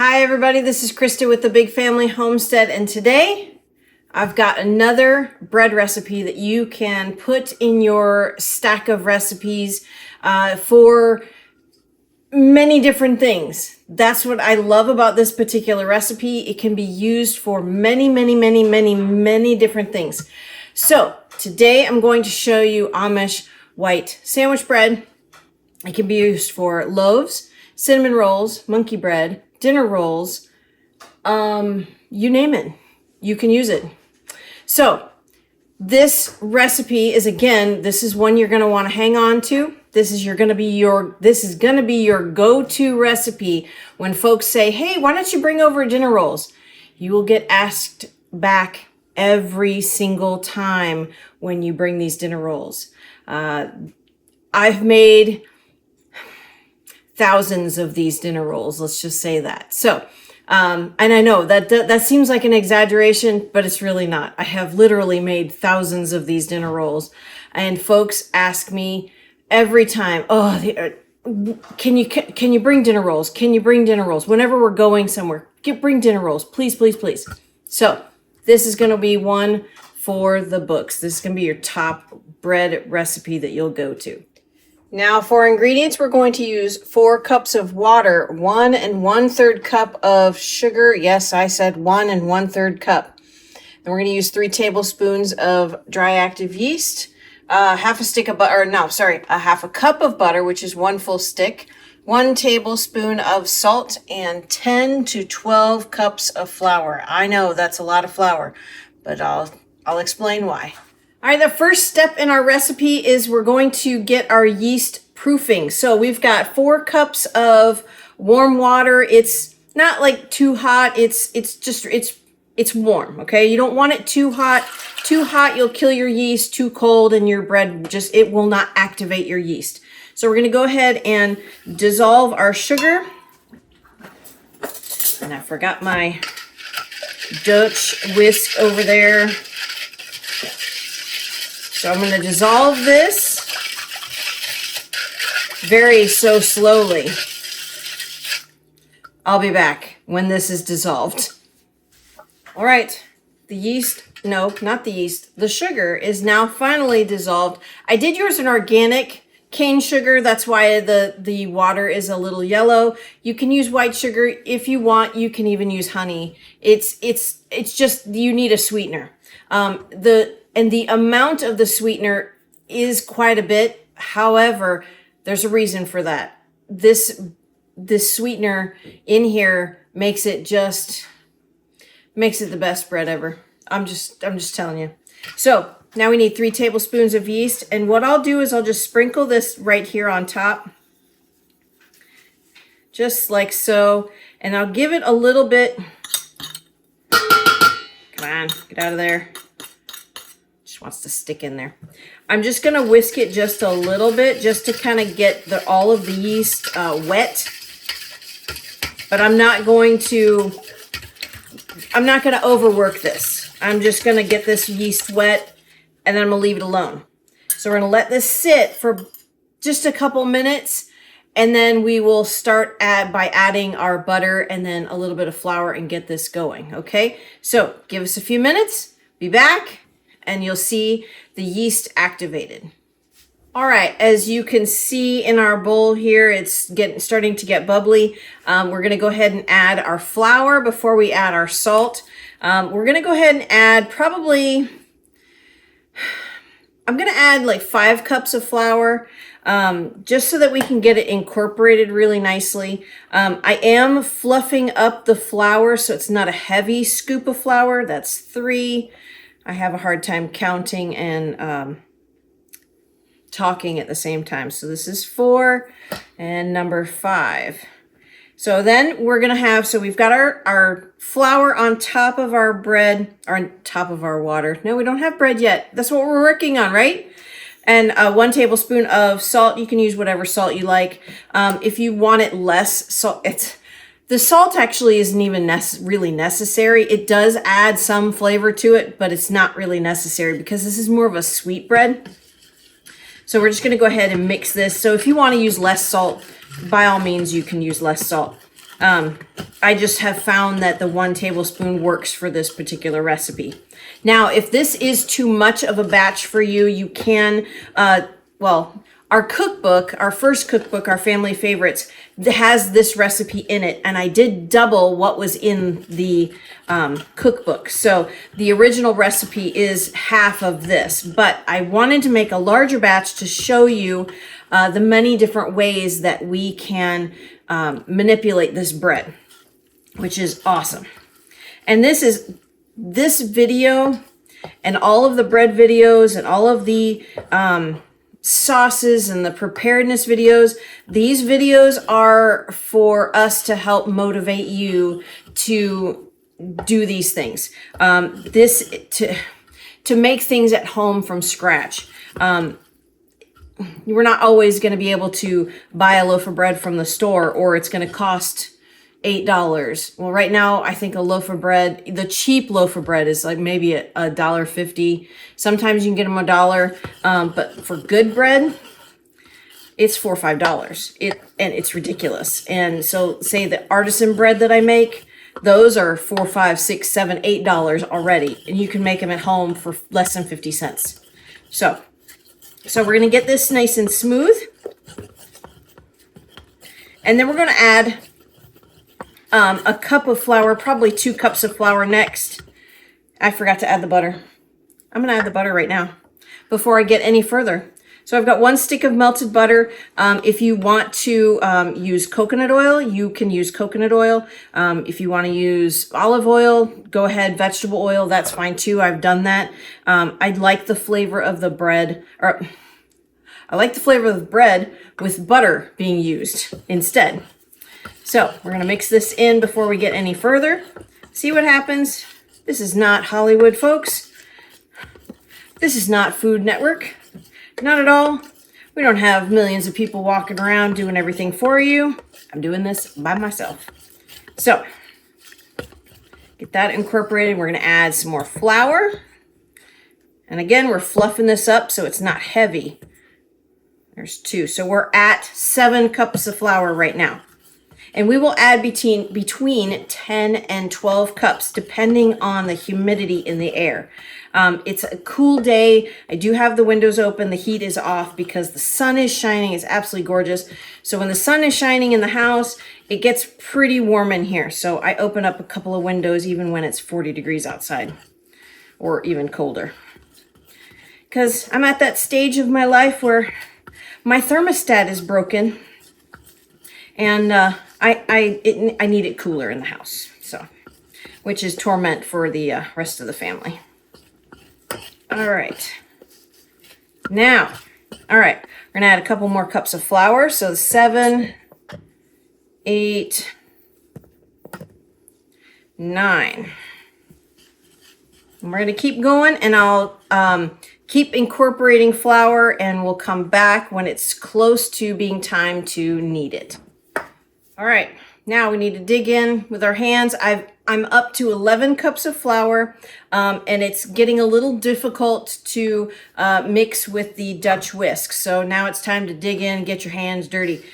Hi everybody, this is Christa with the Big Family Homestead, and today I've got another bread recipe that you can put in your stack of recipes for many different things. That's what I love about this particular recipe. It can be used for many different things. So today I'm going to show you Amish white sandwich bread. It can be used for loaves, cinnamon rolls, monkey bread, dinner rolls, you name it, you can use it. So this recipe is, again, this is one you're going to want to hang on to. This is going to be your go-to recipe when folks say, hey, why don't you bring over dinner rolls? You will get asked back every single time when you bring these dinner rolls. I've made thousands of these dinner rolls, let's just say that. So, and I know that seems like an exaggeration, but it's really not. I have literally made thousands of these dinner rolls, and folks ask me every time, oh, can you bring dinner rolls? Can you bring dinner rolls? Whenever we're going somewhere, bring dinner rolls, please, please, please. So this is going to be one for the books. This is going to be your top bread recipe that you'll go to. Now for ingredients, we're going to use 4 cups of water, 1 1/3 cup of sugar. Yes, I said 1 1/3 cup. Then we're going to use 3 tablespoons of dry active yeast, half a cup of butter, which is 1 full stick, 1 tablespoon of salt, and 10 to 12 cups of flour. I know that's a lot of flour, but I'll explain why. All right, the first step in our recipe is we're going to get our yeast proofing. So we've got 4 cups of warm water. It's not like too hot. It's warm, okay? You don't want it too hot. Too hot, you'll kill your yeast. Too cold, and your bread it will not activate your yeast. So we're gonna go ahead and dissolve our sugar. And I forgot my Dutch whisk over there. So I'm going to dissolve this so slowly. I'll be back when this is dissolved. All right, the sugar is now finally dissolved. I did use an organic cane sugar. That's why the water is a little yellow. You can use white sugar if you want. You can even use honey. It's just, you need a sweetener. And the amount of the sweetener is quite a bit. However, there's a reason for that. This sweetener in here makes it the best bread ever. I'm just telling you. So now we need 3 tablespoons of yeast. And what I'll do is I'll just sprinkle this right here on top. Just like so. And I'll give it a little bit. Come on, get out of there. Wants to stick in there. I'm just going to whisk it just a little bit just to kind of get all of the yeast wet. But I'm not going to overwork this. I'm just going to get this yeast wet, and then I'm going to leave it alone. So we're going to let this sit for just a couple minutes, and then we will start by adding our butter and then a little bit of flour and get this going. Okay, so give us a few minutes, be back, and you'll see the yeast activated. All right, as you can see in our bowl here, it's starting to get bubbly. We're gonna go ahead and add our flour before we add our salt. We're gonna go ahead and add I'm gonna add like 5 cups of flour, just so that we can get it incorporated really nicely. I am fluffing up the flour so it's not a heavy scoop of flour. That's 3. I have a hard time counting and talking at the same time. So this is 4 and number 5. So then we're going to we've got our flour on top of our bread, or on top of our water. No, we don't have bread yet. That's what we're working on, right? And 1 tablespoon of salt. You can use whatever salt you like. If you want it less salt, the salt actually isn't even really necessary. It does add some flavor to it, but it's not really necessary because this is more of a sweet bread. So we're just going to go ahead and mix this. So if you want to use less salt, by all means, you can use less salt. I just have found that the 1 tablespoon works for this particular recipe. Now, if this is too much of a batch for you, you can, well, our cookbook, our first cookbook, our family favorites, has this recipe in it. And I did double what was in the cookbook. So the original recipe is half of this, but I wanted to make a larger batch to show you the many different ways that we can manipulate this bread, which is awesome. And this video and all of the bread videos and all of the sauces and the preparedness videos, these videos are for us to help motivate you to do these things. To make things at home from scratch. We're not always going to be able to buy a loaf of bread from the store, or it's going to cost $8. Well, right now, I think a loaf of bread, the cheap loaf of bread is like maybe $1.50. Sometimes you can get them $1, but for good bread, it's $4 or $5. And it's ridiculous. And so say the artisan bread that I make, those are $4, $5, $6, $7, $8 already. And you can make them at home for less than 50 cents. So we're going to get this nice and smooth. And then we're going to add a cup of flour, probably 2 cups of flour next. I forgot to add the butter. I'm going to add the butter right now before I get any further. So I've got 1 stick of melted butter. If you want to use coconut oil, you can use coconut oil. If you want to use olive oil, go ahead. Vegetable oil, that's fine too. I've done that. I like the flavor of the bread, or I like the flavor of the bread with butter being used instead. So we're going to mix this in before we get any further. See what happens. This is not Hollywood, folks. This is not Food Network. Not at all. We don't have millions of people walking around doing everything for you. I'm doing this by myself. So get that incorporated. We're going to add some more flour. And again, we're fluffing this up so it's not heavy. There's 2. So we're at 7 cups of flour right now. And we will add between 10 and 12 cups, depending on the humidity in the air. It's a cool day. I do have the windows open. The heat is off because the sun is shining. It's absolutely gorgeous. So when the sun is shining in the house, it gets pretty warm in here. So I open up a couple of windows even when it's 40 degrees outside or even colder. Because I'm at that stage of my life where my thermostat is broken. And I need it cooler in the house, so, which is torment for the rest of the family. All right. Now, all right, we're gonna add a couple more cups of flour. So 7, 8, 9. And we're gonna keep going, and I'll keep incorporating flour, and we'll come back when it's close to being time to knead it. All right, now we need to dig in with our hands. I'm up to 11 cups of flour, and it's getting a little difficult to mix with the Dutch whisk. So now it's time to dig in, get your hands dirty.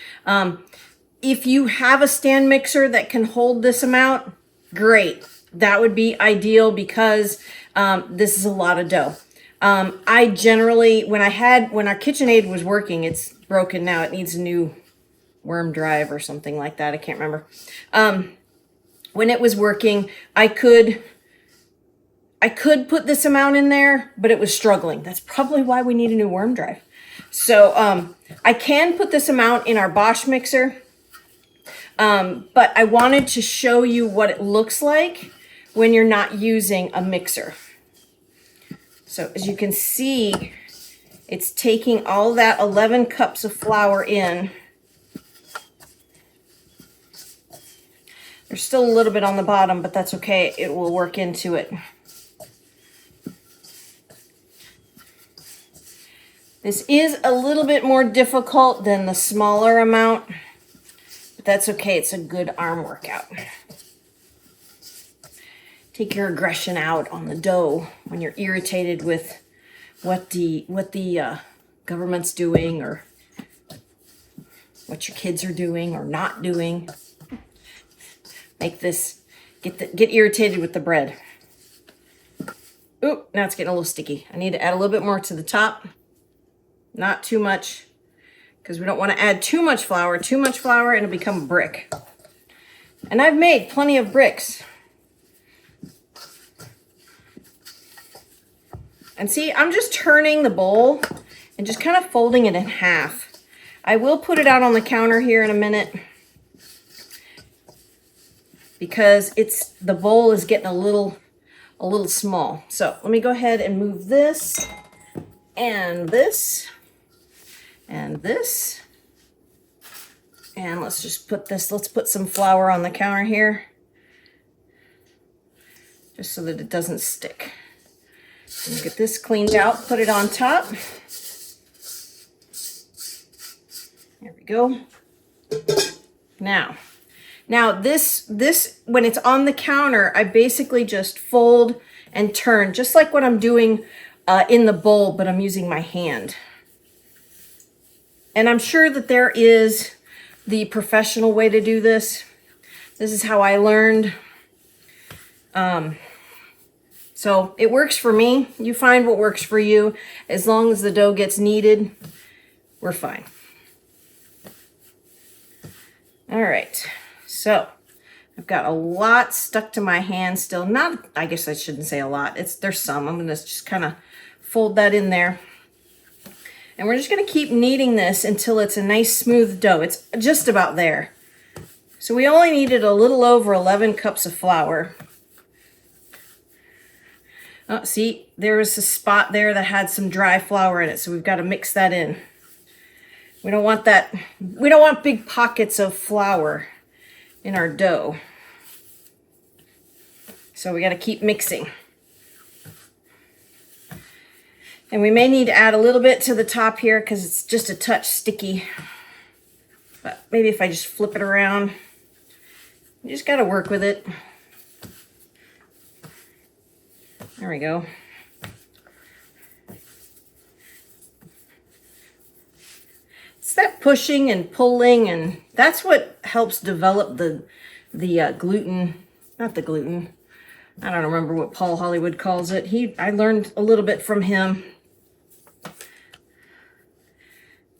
If you have a stand mixer that can hold this amount, great. That would be ideal because this is a lot of dough. I generally, when our KitchenAid was working, it's broken now. It needs a new worm drive or something like that. I can't remember. When it was working, I could put this amount in there, but it was struggling. That's probably why we need a new worm drive. So I can put this amount in our Bosch mixer, but I wanted to show you what it looks like when you're not using a mixer. So as you can see, it's taking all that 11 cups of flour in. There's still a little bit on the bottom, but that's okay. It will work into it. This is a little bit more difficult than the smaller amount, but that's okay. It's a good arm workout. Take your aggression out on the dough when you're irritated with what the government's doing, or what your kids are doing or not doing. make this, get irritated with the bread. Ooh, now it's getting a little sticky. I need to add a little bit more to the top. Not too much, because we don't want to add too much flour. Too much flour and it'll become a brick. And I've made plenty of bricks. And see, I'm just turning the bowl and just kind of folding it in half. I will put it out on the counter here in a minute, because the bowl is getting a little small. So let me go ahead and move this and this and this. And let's just let's put some flour on the counter here, just so that it doesn't stick. And get this cleaned out, put it on top. There we go. Now this, when it's on the counter, I basically just fold and turn, just like what I'm doing in the bowl, but I'm using my hand. And I'm sure that there is the professional way to do this. This is how I learned. So it works for me. You find what works for you. As long as the dough gets kneaded, we're fine. All right, so I've got a lot stuck to my hand still. Not, I guess I shouldn't say a lot. There's some. I'm gonna just kind of fold that in there. And we're just gonna keep kneading this until it's a nice smooth dough. It's just about there. So we only needed a little over 11 cups of flour. Oh, see, there was a spot there that had some dry flour in it, so we've got to mix that in. We don't want that. We don't want big pockets of flour in our dough. So we got to keep mixing. And we may need to add a little bit to the top here because it's just a touch sticky. But maybe if I just flip it around, you just got to work with it. There we go. It's that pushing and pulling, and that's what helps develop the gluten, not the gluten. I don't remember what Paul Hollywood calls it. I learned a little bit from him.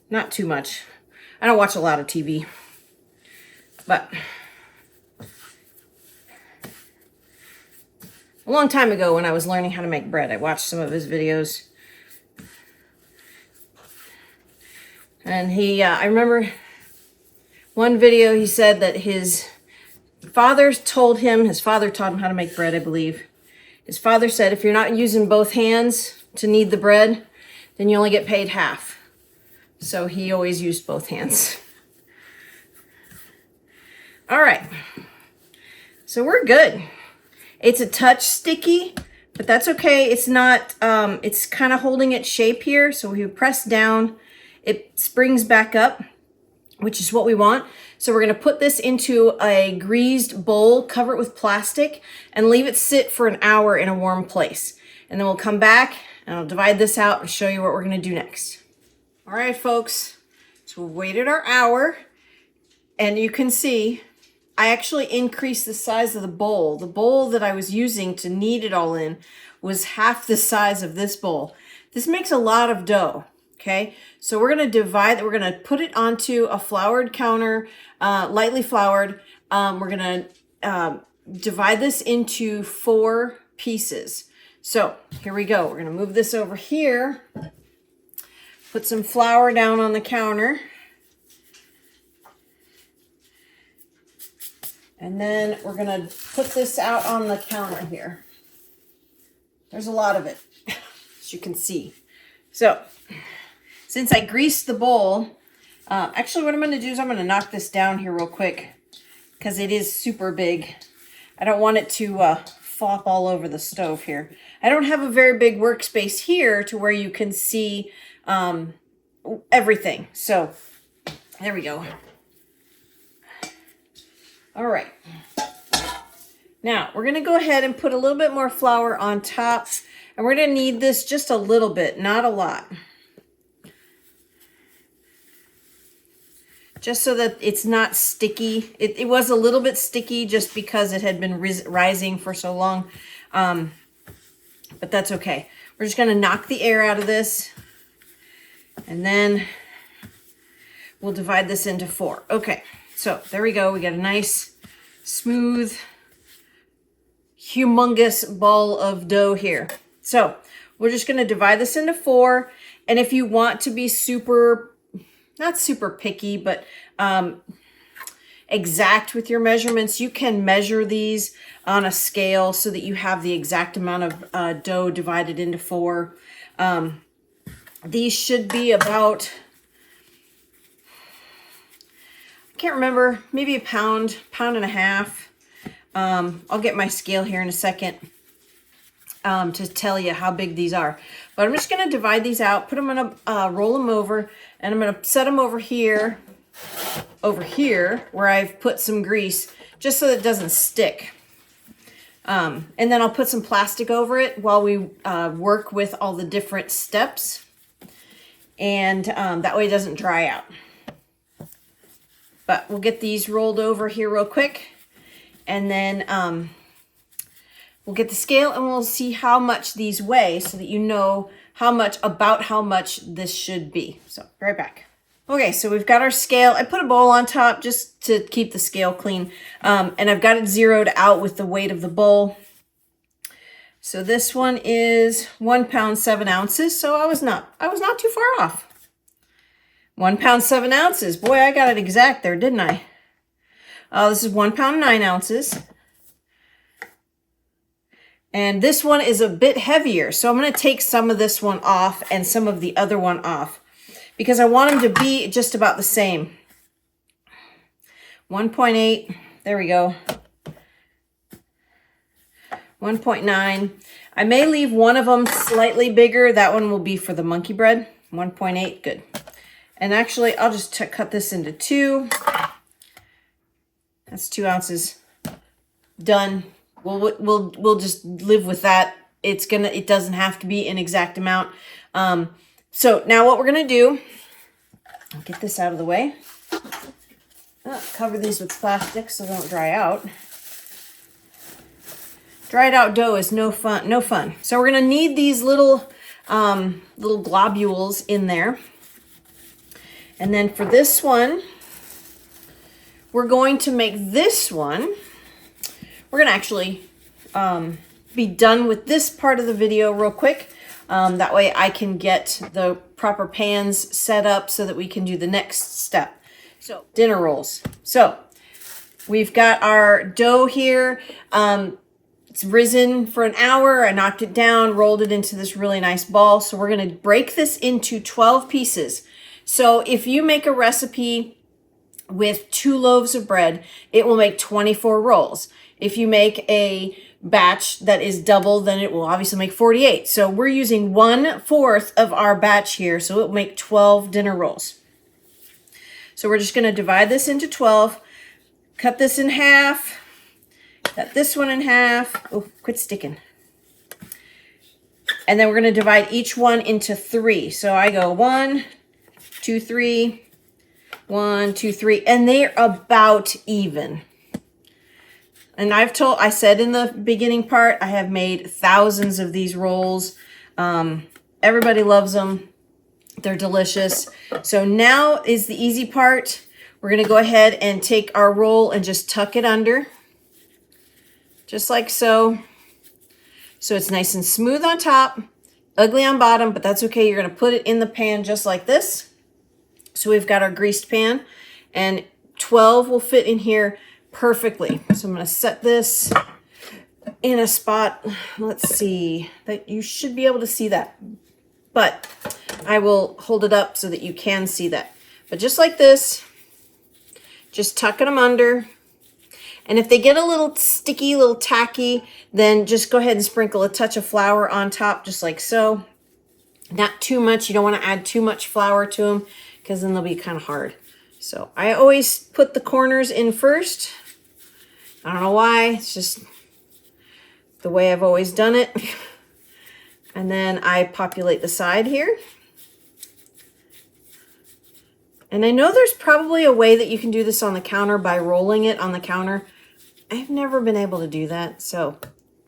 Not too much. I don't watch a lot of TV, but a long time ago when I was learning how to make bread, I watched some of his videos. And I remember one video he said that his father taught him how to make bread, I believe. His father said, if you're not using both hands to knead the bread, then you only get paid half. So he always used both hands. All right, so we're good. It's a touch sticky, but that's okay. It's not, it's kind of holding its shape here. So we press down, it springs back up, which is what we want. So we're gonna put this into a greased bowl, cover it with plastic, and leave it sit for an hour in a warm place. And then we'll come back and I'll divide this out and show you what we're gonna do next. All right, folks, so we waited our hour, and you can see I actually increased the size of the bowl. The bowl that I was using to knead it all in was half the size of this bowl. This makes a lot of dough, okay? So we're gonna divide, we're gonna put it onto a floured counter, lightly floured. We're gonna divide this into 4 pieces. So here we go. We're gonna move this over here, put some flour down on the counter. And then we're gonna put this out on the counter here. There's a lot of it, as you can see. So, since I greased the bowl, actually what I'm gonna do is I'm gonna knock this down here real quick because it is super big. I don't want it to flop all over the stove here. I don't have a very big workspace here to where you can see everything. So, there we go. All right, now we're gonna go ahead and put a little bit more flour on top, and we're gonna knead this just a little bit, not a lot. just so that it's not sticky. It was a little bit sticky just because it had been rising for so long. But that's okay. We're just gonna knock the air out of this, and then we'll divide this into 4. Okay, so there we go. We got a nice, smooth, humongous ball of dough here. So we're just gonna divide this into 4. And if you want to be super, not super picky, but exact with your measurements, you can measure these on a scale so that you have the exact amount of dough divided into 4. These should be about, I can't remember, maybe a pound, pound and a half. I'll get my scale here in a second to tell you how big these are. But I'm just going to divide these out, put them in a, roll them over, and I'm going to set them over here where I've put some grease just so that it doesn't stick. And then I'll put some plastic over it while we work with all the different steps. And that way it doesn't dry out. But we'll get these rolled over here real quick. And then we'll get the scale and we'll see how much these weigh so that you know about how much this should be. So, be right back. Okay, so we've got our scale. I put a bowl on top just to keep the scale clean. And I've got it zeroed out with the weight of the bowl. So this one is 1 pound 7 ounces. So I was not too far off. 1 pound 7 ounces. Boy, I got it exact there, didn't I? This is 1 pound 9 ounces. And this one is a bit heavier. So I'm going to take some of this one off and some of the other one off, because I want them to be just about the same. 1.8, there we go. 1.9. I may leave one of them slightly bigger. That one will be for the monkey bread. 1.8, good. And actually, I'll just cut this into 2. That's 2 ounces. Done. We'll just live with that. It doesn't have to be an exact amount. So now what we're gonna do, I'll get this out of the way. Cover these with plastic so they don't dry out. Dried out dough is no fun. So we're gonna need these little globules in there. And then for this one, we're going to make this one. We're gonna actually be done with this part of the video real quick. That way I can get the proper pans set up so that we can do the next step. So dinner rolls. So we've got our dough here. It's risen for an hour. I knocked it down, rolled it into this really nice ball. So we're going to break this into 12 pieces. So if you make a recipe with 2 loaves of bread, it will make 24 rolls. If you make a batch that is double, then it will obviously make 48. So we're using 1/4 of our batch here. So it will make 12 dinner rolls. So we're just going to divide this into 12, cut this in half. Cut this one in half. Oh, quit sticking. And then we're going to divide each one into 3. So I go 1, 2, 3, 1, 2, 3, and they're about even. And I said in the beginning part, I have made thousands of these rolls. Everybody loves them. They're delicious. So now is the easy part. We're going to go ahead and take our roll and just tuck it under. Just like so. So it's nice and smooth on top, ugly on bottom, but that's okay. You're going to put it in the pan just like this. So we've got our greased pan, and 12 will fit in here perfectly. So I'm going to set this in a spot. Let's see. That you should be able to see that. But I will hold it up so that you can see that. But just like this, just tucking them under. And if they get a little sticky, a little tacky, then just go ahead and sprinkle a touch of flour on top, just like so. Not too much. You don't want to add too much flour to them because then they'll be kind of hard. So I always put the corners in first. I don't know why. It's just the way I've always done it. And then I populate the side here. And I know there's probably a way that you can do this on the counter by rolling it on the counter. I've never been able to do that, so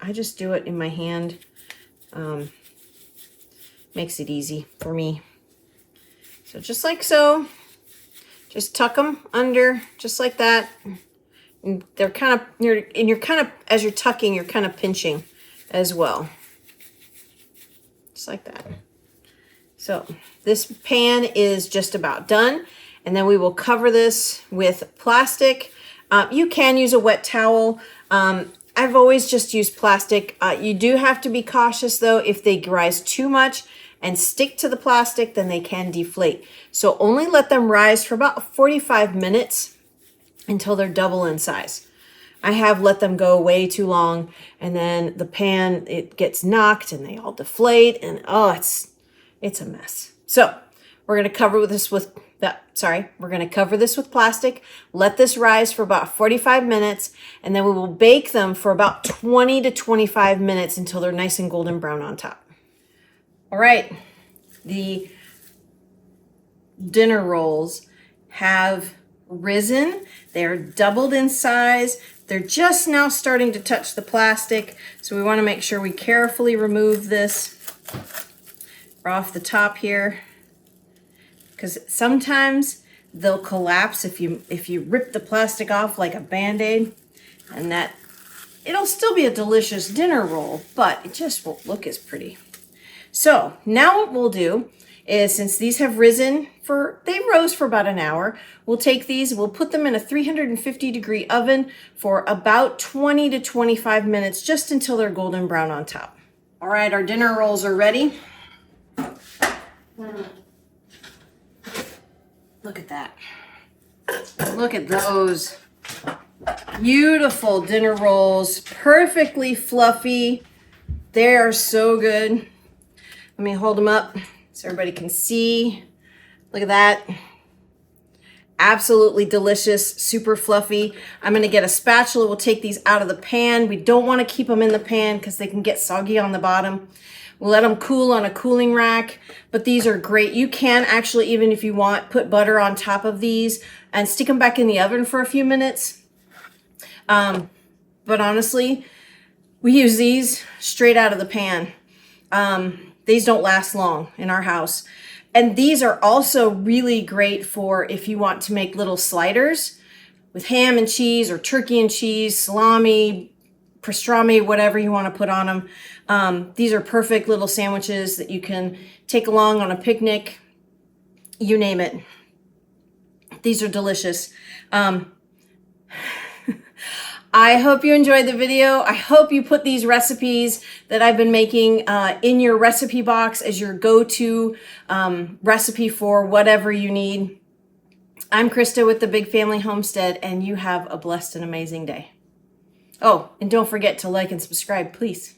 I just do it in my hand. Makes it easy for me. So just like so, just tuck them under, just like that. And they're kind of, you're kind of, as you're tucking, you're kind of pinching as well. Just like that. So this pan is just about done. And then we will cover this with plastic. You can use a wet towel. I've always just used plastic. You do have to be cautious though. If they rise too much and stick to the plastic, then they can deflate. So only let them rise for about 45 minutes until they're double in size. I have let them go way too long, and then the pan, it gets knocked and they all deflate, and oh, it's a mess. So we're gonna cover this with we're gonna cover this with plastic, let this rise for about 45 minutes, and then we will bake them for about 20 to 25 minutes until they're nice and golden brown on top. All right, the dinner rolls have risen. They're doubled in size. They're just now starting to touch the plastic. So we want to make sure we carefully remove this off the top here, because sometimes they'll collapse if you rip the plastic off like a Band-Aid, and that it'll still be a delicious dinner roll, but it just won't look as pretty. So now what we'll do is, since these have risen they rose for about an hour, we'll take these, we'll put them in a 350-degree oven for about 20 to 25 minutes, just until they're golden brown on top. All right, our dinner rolls are ready. Look at that. Look at those. Beautiful dinner rolls, perfectly fluffy. They are so good. Let me hold them up so everybody can see. Look at that. Absolutely delicious, super fluffy. I'm gonna get a spatula. We'll take these out of the pan. We don't wanna keep them in the pan because they can get soggy on the bottom. We'll let them cool on a cooling rack, but these are great. You can actually, even if you want, put butter on top of these and stick them back in the oven for a few minutes. But honestly, we use these straight out of the pan. These don't last long in our house. And these are also really great for if you want to make little sliders with ham and cheese, or turkey and cheese, salami, pastrami, whatever you want to put on them. These are perfect little sandwiches that you can take along on a picnic, you name it. These are delicious. I hope you enjoyed the video. I hope you put these recipes that I've been making in your recipe box as your go-to recipe for whatever you need. I'm Christa with the Big Family Homestead, and you have a blessed and amazing day. Oh, and don't forget to like and subscribe, please.